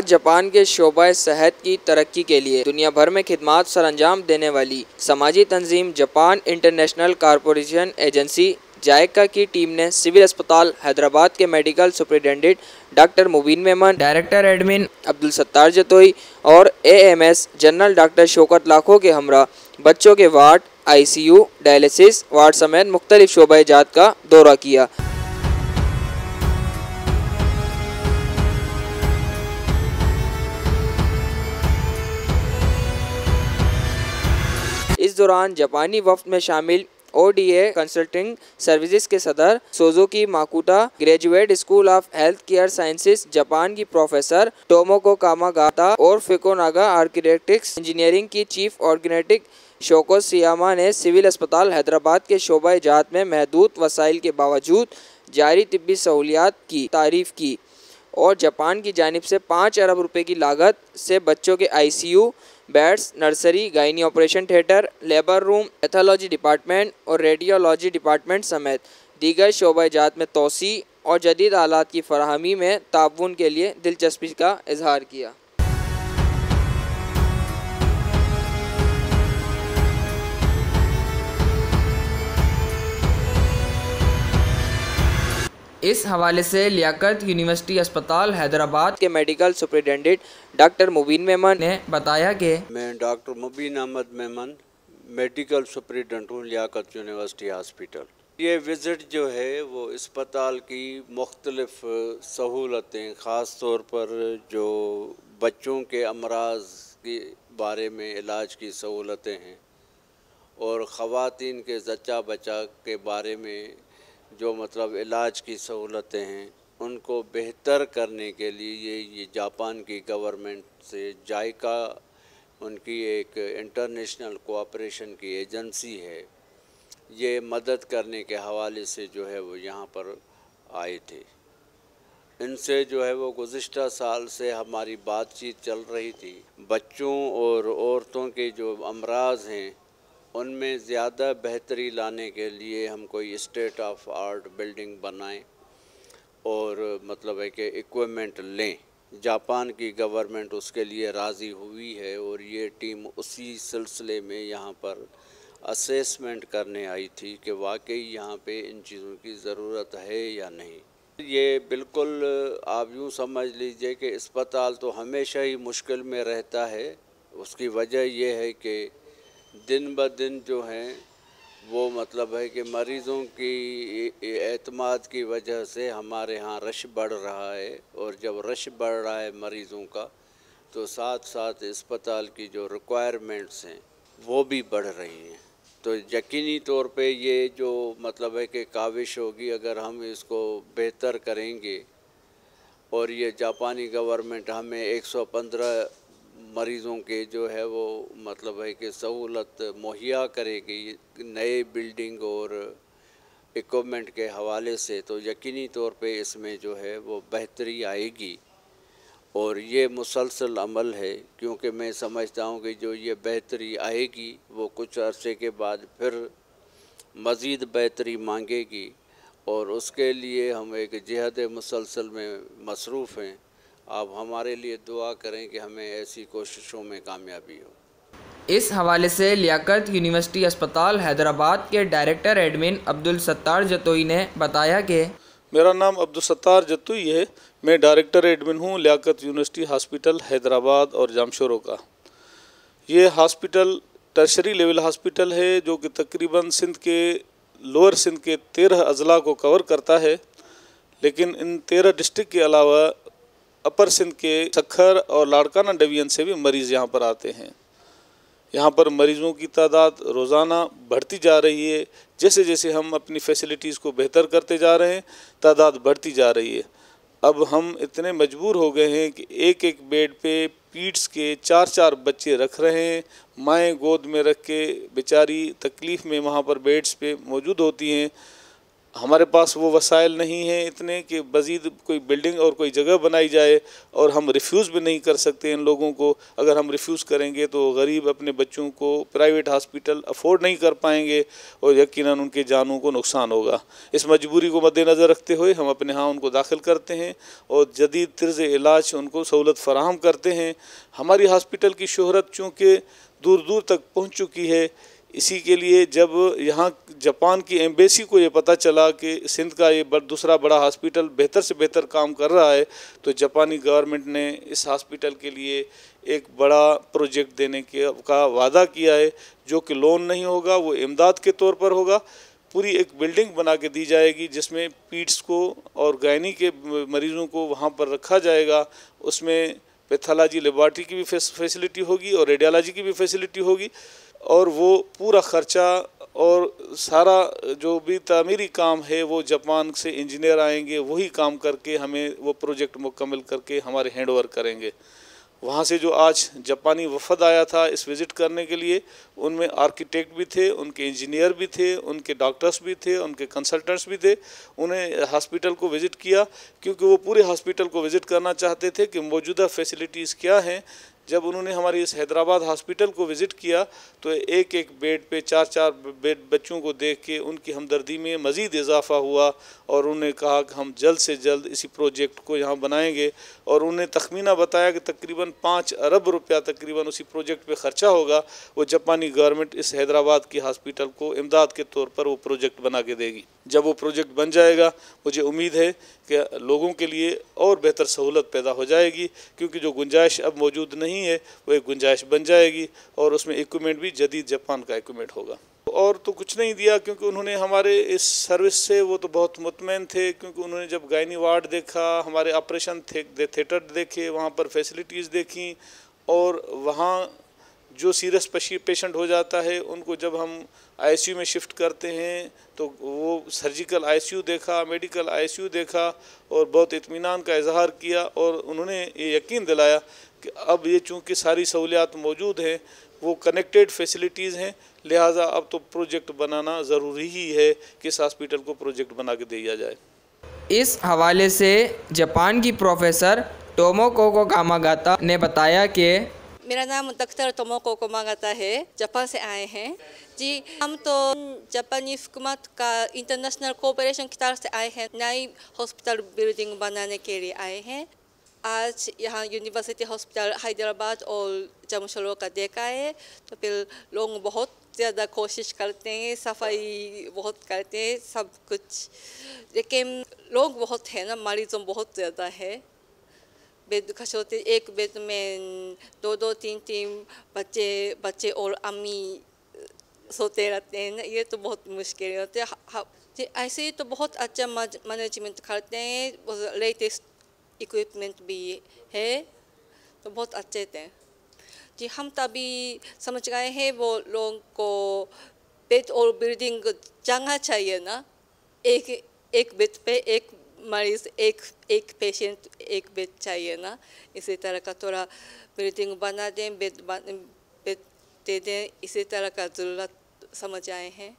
आज जापान के शोबा सेहत की तरक्की के लिए दुनिया भर में खिदमात सरअंजाम देने वाली समाजी तंजीम जापान इंटरनेशनल कॉरपोरेशन एजेंसी जायका की टीम ने सिविल अस्पताल हैदराबाद के मेडिकल सुपरिटेंडेंट डॉक्टर मुबीन मेमन, डायरेक्टर एडमिन अब्दुल सत्तार जतोई और एएमएस जनरल डॉक्टर शौकत लाखों के हमरा बच्चों के वार्ड, आईसीयू, डायलिसिस वार्ड समेत मुख्तलिफ शोबा जात का दौरा किया। इस दौरान जापानी वफ्द में शामिल ओडीए कंसल्टिंग सर्विसेज के सदर Suzuki Makuta, graduate school of health care sciences Japan की प्रोफेसर टोमोको कामागाता और फिकोनागा आर्किटेक्टिक्स इंजीनियरिंग की चीफ ऑर्गेनेटिक शोको सियामा ने सिविल अस्पताल हैदराबाद के शोबा जात में महदूद वसाइल के बावजूद जारी तिब्बी सहूलियात की तारीफ की और जापान की जानिब से 5 अरब रुपए की लागत से बच्चों के ICU, beds, nursery, gynae operation theatre, labour room, pathology department और रेडियोलॉजी डिपार्टमेंट समेत दीगर शोबा जात में तोसी और जदीद आलात की फराहमी में ताउन के लिए दिलचस्पी का इजहार किया। इस हवाले से लियाकत यूनिवर्सिटी अस्पताल हैदराबाद के मेडिकल सुपरिटेंडेंट डॉक्टर मुबीन मेमन ने बताया कि मैं डॉक्टर मुबीन अहमद मेमन मेडिकल सुपरिटेंडेंट हूँ लियाकत यूनिवर्सिटी हॉस्पिटल। ये विज़िट जो है वो अस्पताल की मुख्तलिफ सहूलतें, ख़ास तौर पर जो बच्चों के अमराज के बारे में इलाज की सहूलतें हैं और ख़वातीन के जच्चा बच्चा के बारे में जो मतलब इलाज की सहूलतें हैं उनको बेहतर करने के लिए ये जापान की गवर्नमेंट से जायका, उनकी एक इंटरनेशनल कोऑपरेशन की एजेंसी है, ये मदद करने के हवाले से जो है वो यहाँ पर आए थे। इनसे जो है वो गुज़िश्ता साल से हमारी बातचीत चल रही थी। बच्चों और औरतों के जो अमराज हैं उनमें ज़्यादा बेहतरी लाने के लिए हम कोई स्टेट ऑफ आर्ट बिल्डिंग बनाएं और मतलब है कि इक्विपमेंट लें। जापान की गवर्नमेंट उसके लिए राज़ी हुई है और ये टीम उसी सिलसिले में यहाँ पर असेसमेंट करने आई थी कि वाकई यहाँ पे इन चीज़ों की ज़रूरत है या नहीं। ये बिल्कुल आप यूँ समझ लीजिए कि अस्पताल तो हमेशा ही मुश्किल में रहता है। उसकी वजह ये है कि दिन ब दिन जो हैं वो मतलब है कि मरीज़ों की एतमाद की वजह से हमारे यहाँ रश बढ़ रहा है और जब रश बढ़ रहा है मरीज़ों का तो साथ साथ अस्पताल की जो रिक्वायरमेंट्स हैं वो भी बढ़ रही हैं। तो यकीनी तौर पे ये जो मतलब है कि काविश होगी अगर हम इसको बेहतर करेंगे और ये जापानी गवर्नमेंट हमें 115 मरीज़ों के जो है वो मतलब है कि सहूलत मुहैया करेगी नए बिल्डिंग और इक्विपमेंट के हवाले से, तो यकीनी तौर पे इसमें जो है वो बेहतरी आएगी और ये मुसलसल अमल है। क्योंकि मैं समझता हूँ कि जो ये बेहतरी आएगी वो कुछ अरसे के बाद फिर मज़ीद बेहतरी मांगेगी और उसके लिए हम एक जिहाद मुसलसल में मसरूफ़ हैं। आप हमारे लिए दुआ करें कि हमें ऐसी कोशिशों में कामयाबी हो। इस हवाले से लियाकत यूनिवर्सिटी अस्पताल हैदराबाद के डायरेक्टर एडमिन अब्दुल सत्तार जतोई ने बताया कि मेरा नाम अब्दुल सत्तार जतोई है। मैं डायरेक्टर एडमिन हूँ लियाकत यूनिवर्सिटी हॉस्पिटल हैदराबाद और जामशोरों का। ये हॉस्पिटल टर्शरी लेवल हॉस्पिटल है जो कि तकरीबन सिंध के लोअर सिंध के 13 अजला को कवर करता है, लेकिन इन 13 डिस्ट्रिक्ट के अलावा अपर सिंध के सखर और लाड़काना डिवीज़न से भी मरीज़ यहाँ पर आते हैं। यहाँ पर मरीज़ों की तादाद रोज़ाना बढ़ती जा रही है। जैसे जैसे हम अपनी फैसिलिटीज़ को बेहतर करते जा रहे हैं तादाद बढ़ती जा रही है। अब हम इतने मजबूर हो गए हैं कि एक एक बेड पे पीड्स के 4-4 बच्चे रख रहे हैं। माएँ गोद में रख के बेचारी तकलीफ़ में वहाँ पर बेड्स पे मौजूद होती हैं। हमारे पास वो वसाइल नहीं हैं इतने कि मज़ीद कोई बिल्डिंग और कोई जगह बनाई जाए, और हम रिफ्यूज़ भी नहीं कर सकते इन लोगों को। अगर हम रिफ्यूज़ करेंगे तो गरीब अपने बच्चों को प्राइवेट हॉस्पिटल अफोर्ड नहीं कर पाएंगे और यकीनन उनके जानों को नुकसान होगा। इस मजबूरी को मद्देनज़र रखते हुए हम अपने यहाँ उनको दाखिल करते हैं और जदीद तर्ज़ इलाज उनको सहूलत फराहम करते हैं। हमारी हॉस्पिटल की शोहरत चूँकि दूर दूर तक पहुँच चुकी है, इसी के लिए जब यहाँ जापान की एम्बेसी को ये पता चला कि सिंध का ये दूसरा बड़ा हॉस्पिटल बेहतर से बेहतर काम कर रहा है, तो जापानी गवर्नमेंट ने इस हॉस्पिटल के लिए एक बड़ा प्रोजेक्ट देने का वादा किया है, जो कि लोन नहीं होगा, वो इमदाद के तौर पर होगा। पूरी एक बिल्डिंग बना के दी जाएगी जिसमें पीड्स को और गायनी के मरीज़ों को वहाँ पर रखा जाएगा। उसमें पैथोलॉजी लेबॉरेटरी की भी फैसिलिटी होगी और रेडियोलॉजी की भी फैसिलिटी होगी, और वो पूरा ख़र्चा और सारा जो भी तामीरी काम है वो जापान से इंजीनियर आएंगे, वही काम करके हमें वो प्रोजेक्ट मुकम्मल करके हमारे हैंड ओवर करेंगे। वहाँ से जो आज जापानी वफ़द आया था इस विज़िट करने के लिए, उनमें आर्किटेक्ट भी थे, उनके इंजीनियर भी थे, उनके डॉक्टर्स भी थे, उनके कंसल्टेंट्स भी थे। उन्हें हॉस्पिटल को विज़िट किया क्योंकि वो पूरे हॉस्पिटल को विज़िट करना चाहते थे कि मौजूदा फैसिलिटीज़ क्या हैं। जब उन्होंने हमारी इस हैदराबाद हॉस्पिटल को विज़िट किया तो एक एक बेड पे 4-4 बेड बच्चों को देख के उनकी हमदर्दी में मज़ीद इजाफ़ा हुआ, और उन्होंने कहा कि हम जल्द से जल्द इसी प्रोजेक्ट को यहाँ बनाएंगे। और उन्हें तखमीना बताया कि तकरीबन 5 अरब रुपया तकरीबन उसी प्रोजेक्ट पे ख़र्चा होगा। वो जापानी गवर्नमेंट इस हैदराबाद की हॉस्पिटल को इमदाद के तौर पर वो प्रोजेक्ट बना के देगी। जब वो प्रोजेक्ट बन जाएगा मुझे उम्मीद है कि लोगों के लिए और बेहतर सहूलत पैदा हो जाएगी, क्योंकि जो गुंजाइश अब मौजूद नहीं है वो एक गुंजाइश बन जाएगी, और उसमें इक्विपमेंट भी जदीद जापान का इक्विपमेंट होगा। और तो कुछ नहीं दिया, क्योंकि उन्होंने हमारे इस सर्विस से वो तो बहुत मुतमईन थे, क्योंकि उन्होंने जब गायनी वार्ड देखा, हमारे ऑपरेशन थिएटर देखे, वहाँ पर फैसिलिटीज़ देखी, और वहाँ जो सीरियस पेशेंट हो जाता है उनको जब हम आईसीयू में शिफ्ट करते हैं तो वो सर्जिकल आईसीयू देखा, मेडिकल आईसीयू देखा, और बहुत इत्मीनान का इजहार किया। और उन्होंने ये यकीन दिलाया कि अब ये चूँकि सारी सहूलियात मौजूद हैं, वो कनेक्टेड फैसिलिटीज़ हैं, लिहाजा अब तो प्रोजेक्ट बनाना ज़रूरी ही है कि इस हॉस्पिटल को प्रोजेक्ट बना के दिया जाए। इस हवाले से जापान की प्रोफेसर टोमोको कामागाता ने बताया कि मेरा नाम डॉक्टर टोमोको कामागाता है, जापान से आए हैं जी। हम तो जापानी हुकूमत का इंटरनेशनल कोऑपरेशन की तरफ से आए हैं, नई हॉस्पिटल बिल्डिंग बनाने के लिए आए हैं। आज यहाँ यूनिवर्सिटी हॉस्पिटल हैदराबाद और जामशोरो का देखा है, तो फिर लोग बहुत ज़्यादा कोशिश करते हैं, सफाई बहुत करते हैं, सब कुछ, लेकिन लोग बहुत है ना, मरीजों बहुत ज़्यादा है। बेड का सोते एक बेड में 2-2, 3-3 बच्चे और अम्मी सोते रहते हैं ना, ये तो बहुत मुश्किल होते हैं। ऐसे ही तो बहुत अच्छा मैनेजमेंट करते हैं, लेटेस्ट इक्विपमेंट भी है, तो बहुत अच्छे थे जी। हम तभी समझ गए हैं वो लोगों को बेड और बिल्डिंग जगह चाहिए ना, एक बेड पे एक मरीज, एक पेशेंट एक बेड चाहिए ना, इसी तरह का थोड़ा बिल्डिंग बना दें, बेड दे दें, इसी तरह का ज़रूरत समझ आए हैं।